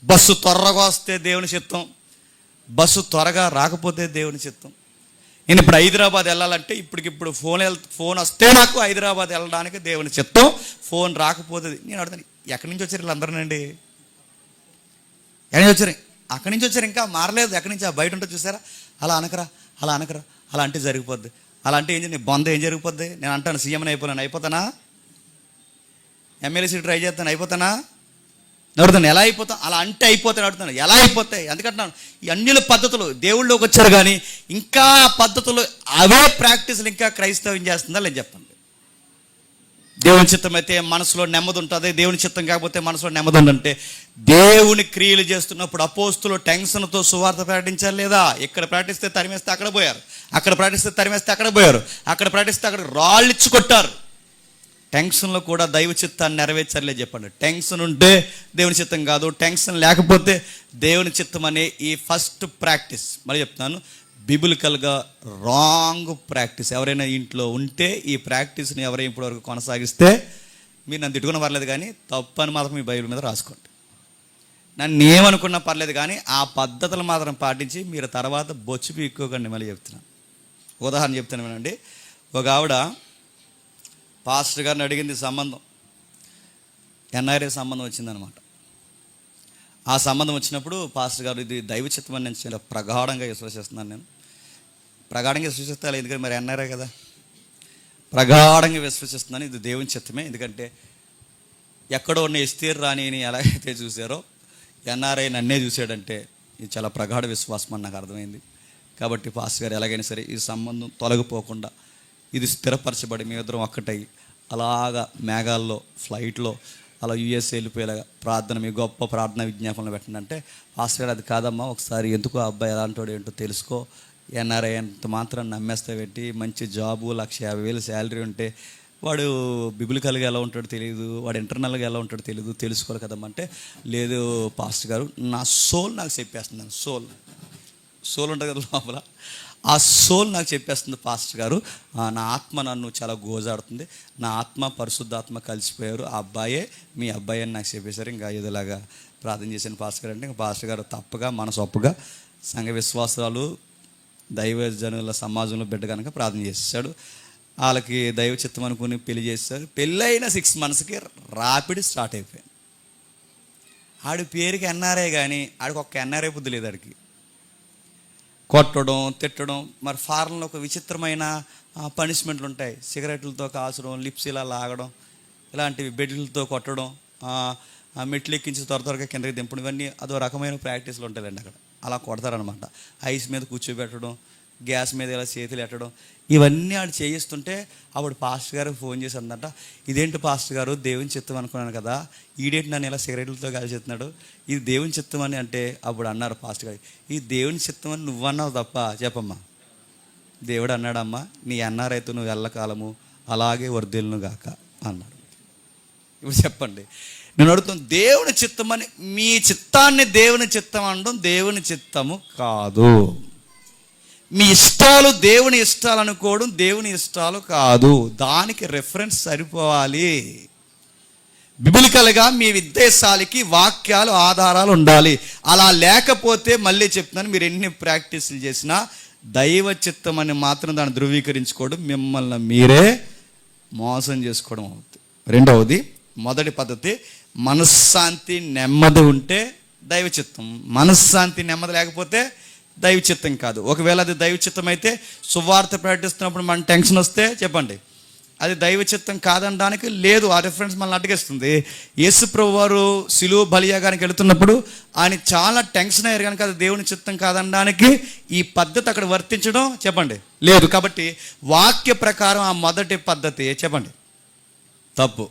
Bus త్వరగా వస్తే దేవుని చిత్తం, బస్సు త్వరగా రాకపోతే దేవుని చిత్తం. నేను ఇప్పుడు హైదరాబాద్ వెళ్ళాలంటే ఇప్పటికిప్పుడు ఫోన్ వస్తే నాకు హైదరాబాద్ వెళ్ళడానికి దేవుని చిత్తం, ఫోన్ రాకపోతే నేను అడుగుతాను ఎక్కడి నుంచి వచ్చారు వీళ్ళందరూనండి, ఎక్కడి నుంచి వచ్చారు, అక్కడి నుంచి వచ్చారు, ఇంకా మారలేదు, ఎక్కడి నుంచి బయట ఉంటుంది చూసారా, అలా అనకరా అలా అంటే జరిగిపోద్ది, అలా అంటే ఏం బొంద ఏం జరిగిపోద్ది. నేను అంటాను సీఎంని అయిపోతానా, ఎమ్మెల్యే సీట్ ట్రై చేస్తాను అయిపోతానా, అడుగుతాను ఎలా అయిపోతాను, అలా అంటే అయిపోతాను అడుగుతాను ఎలా అయిపోతాయి. అందుకంటున్నాను ఈ అన్యుల పద్ధతులు దేవుళ్ళలోకి వచ్చారు కానీ ఇంకా పద్ధతులు అవే ప్రాక్టీసులు ఇంకా క్రైస్తవం చేస్తుందా లేదు చెప్పండి. దేవుని చిత్తం అయితే మనసులో నెమ్మది ఉంటుంది, దేవుని చిత్తం కాకపోతే మనసులో నెమ్మది ఉందంటే దేవుని క్రియలు చేస్తున్నప్పుడు అపోస్తులు టెన్షన్తో సువార్త ప్రకటించారు లేదా. ఇక్కడ ప్రకటిస్తే తరిమేస్తే అక్కడ పోయారు, అక్కడ ప్రకటిస్తే తరిమేస్తే అక్కడ పోయారు, అక్కడ ప్రకటిస్తే అక్కడ రాళ్ళిచ్చు కొట్టారు. టెన్షన్లో కూడా దైవ చిత్తాన్ని నెరవేర్చర్లే చెప్పండి. టెన్షన్ ఉంటే దేవుని చిత్తం కాదు, టెన్షన్ లేకపోతే దేవుని చిత్తం అనే ఈ ఫస్ట్ ప్రాక్టీస్ మరి చెప్తున్నాను బిబిలికల్గా రాంగ్ ప్రాక్టీస్. ఎవరైనా ఇంట్లో ఉంటే ఈ ప్రాక్టీస్ని ఎవరైనా ఇప్పటివరకు కొనసాగిస్తే మీరు నన్ను తిట్టుకున్న పర్లేదు కానీ తప్పు అని మాత్రం మీ బైబిల్ మీద రాసుకోండి. నన్ను ఏమనుకున్నా పర్లేదు కానీ ఆ పద్ధతులు మాత్రం పాటించి మీరు తర్వాత బొచ్చు పీక్కోకండి. మళ్ళీ చెప్తున్నాను, ఉదాహరణ చెప్తాను వినండి. ఒక ఆవిడ పాస్టర్ గారిని అడిగింది సంబంధం, ఎన్ఆర్ఏ సంబంధం వచ్చిందనమాట. ఆ సంబంధం వచ్చినప్పుడు పాస్టర్ గారు ఇది దైవ చిత్తం అని నేను చాలా ప్రగాఢంగా విశ్వసిస్తున్నాను. నేను ప్రగాఢంగా విశ్వసిస్తాను ఎందుకంటే మరి ఎన్ఆర్ఏ కదా, ప్రగాఢంగా విశ్వసిస్తున్నాను ఇది దేవుని చిత్తమే. ఎందుకంటే ఎక్కడో ఉన్న ఎస్తేర్ రాణిని ఎలాగైతే చూశారో ఎన్ఆర్ఐ నన్నే చూశాడంటే ఇది చాలా ప్రగాఢ విశ్వాసం అని నాకు అర్థమైంది. కాబట్టి పాస్టర్ గారు ఎలాగైనా సరే ఈ సంబంధం తొలగిపోకుండా ఇది స్థిరపరచబడి మీ ఇద్దరం ఒక్కటై అలాగా మేఘాల్లో ఫ్లైట్లో అలా యూఎస్ఏ వెళ్ళిపోయేలాగా ప్రార్థన, మీ గొప్ప ప్రార్థన విజ్ఞాపనలు పెట్టండి అంటే పాస్టర్ గారు అది కాదమ్మా, ఒకసారి ఎందుకు ఆ అబ్బాయి ఎలాంటి ఏంటో తెలుసుకో, ఎన్ఆర్ఐ ఎంత మాత్రం నమ్మేస్తే పెట్టి మంచి జాబు 1,50,000 శాలరీ ఉంటే వాడు బిబిలికల్గా ఎలా ఉంటాడో తెలియదు, వాడు ఇంటర్నల్గా ఎలా ఉంటాడో తెలియదు, తెలుసుకోవాలి కదమ్మా అంటే లేదు పాస్టర్ గారు నా సోల్ నాకు చెప్పేస్తున్నాను. సోల్ ఉంటుంది కదా లోపల, ఆ సోల్ నాకు చెప్పేస్తుంది పాస్టర్ గారు, నా ఆత్మ నన్ను చాలా గోజాడుతుంది, నా ఆత్మ పరిశుద్ధాత్మ కలిసిపోయారు, ఆ అబ్బాయే మీ అబ్బాయి అని నాకు చెప్పేశారు. ఇంకా ఏదోలాగా ప్రార్థన చేశాను పాస్టర్ గారు అంటే ఇంకా పాస్టర్ గారు తప్పగా మనసొప్పుగా సంఘ విశ్వాసాలు దైవ జనుల సమాజంలో బిడ్డ కనుక ప్రార్థన చేశాడు. వాళ్ళకి దైవ చిత్తం అనుకుని పెళ్లి చేశారు. పెళ్ళైన 6 monthsకి రాపిడి స్టార్ట్ అయిపోయింది. ఆడి పేరుకి ఎన్ఆర్ఐ కానీ ఆడికి ఒక్క ఎన్ఆర్ఐ బుద్ధి లేదు. ఆడికి కొట్టడం తిట్టడం, మరి ఫారెన్లో ఒక విచిత్రమైన పనిష్మెంట్లు ఉంటాయి, సిగరెట్లతో కాసడం, లిప్స్ ఇలా లాగడం, ఇలాంటివి బెడ్లతో కొట్టడం, మెట్లు ఎక్కించి త్వరగా కిందకి దింపడం, ఇవన్నీ అదో రకమైన ప్రాక్టీస్లు ఉంటాయండి అక్కడ. అలా కొడతారనమాట. ఐస్ మీద కూర్చోబెట్టడం, గ్యాస్ మీద ఇలా చేతులు ఎట్టడం, ఇవన్నీ ఆడు చేయిస్తుంటే అప్పుడు పాస్టర్ గారు ఫోన్ చేసి అందంట, ఇదేంటి పాస్టర్ గారు దేవుని చిత్తం అనుకున్నాను కదా, ఈడేంటి నన్ను ఇలా సిగరెట్లతో కాల్చేస్తున్నాడు, ఇది దేవుని చిత్తం అని అంటే అప్పుడు అన్నారు పాస్టర్ గారు, ఈ దేవుని చిత్తం అని నువ్వన్నావు తప్ప చెప్పమ్మా, దేవుడు అన్నాడమ్మా నీ అన్నారైతే నువ్వు ఎల్లకాలము అలాగే వర్ధిల్లును గాక అన్నాడు. ఇప్పుడు చెప్పండి, నేను అడుగుతాను దేవుని చిత్తం అని, మీ చిత్తాన్ని దేవుని చిత్తం అనడం దేవుని చిత్తము కాదు. మీ ఇష్టాలు దేవుని ఇష్టాలు అనుకోవడం దేవుని ఇష్టాలు కాదు. దానికి రెఫరెన్స్ సరిపోవాలి. బిబిలికల్గా మీ ఉద్దేశాలకి వాక్యాలు ఆధారాలు ఉండాలి. అలా లేకపోతే మళ్ళీ చెప్తున్నాను, మీరు ఎన్ని ప్రాక్టీసులు చేసినా దైవ చిత్తం అని మాత్రం దాన్ని ధృవీకరించుకోవడం, మిమ్మల్ని మీరే మోసం చేసుకోవడం అవుతుంది. రెండవది, మొదటి పద్ధతి మనశ్శాంతి నెమ్మది ఉంటే దైవ చిత్తం, మనశ్శాంతి నెమ్మది లేకపోతే దైవ చిత్తం కాదు. ఒకవేళ అది దైవ చిత్తం అయితే సువార్త ప్రకటిస్తున్నప్పుడు మన టెన్షన్ వస్తే చెప్పండి అది దైవ చిత్తం కాదనడానికి లేదు. ఆ రిఫరెన్స్ మనల్ని అడ్డగిస్తుంది. యేసు ప్రభు వారు సిలువ బలియాగానికి వెళుతున్నప్పుడు ఆయన చాలా టెన్షన్ అయ్యారు కనుక అది దేవుని చిత్తం కాదనడానికి ఈ పద్ధతి అక్కడ వర్తించడం చెప్పండి లేదు. కాబట్టి వాక్య ప్రకారం ఆ మొదటి పద్ధతి చెప్పండి తప్పు.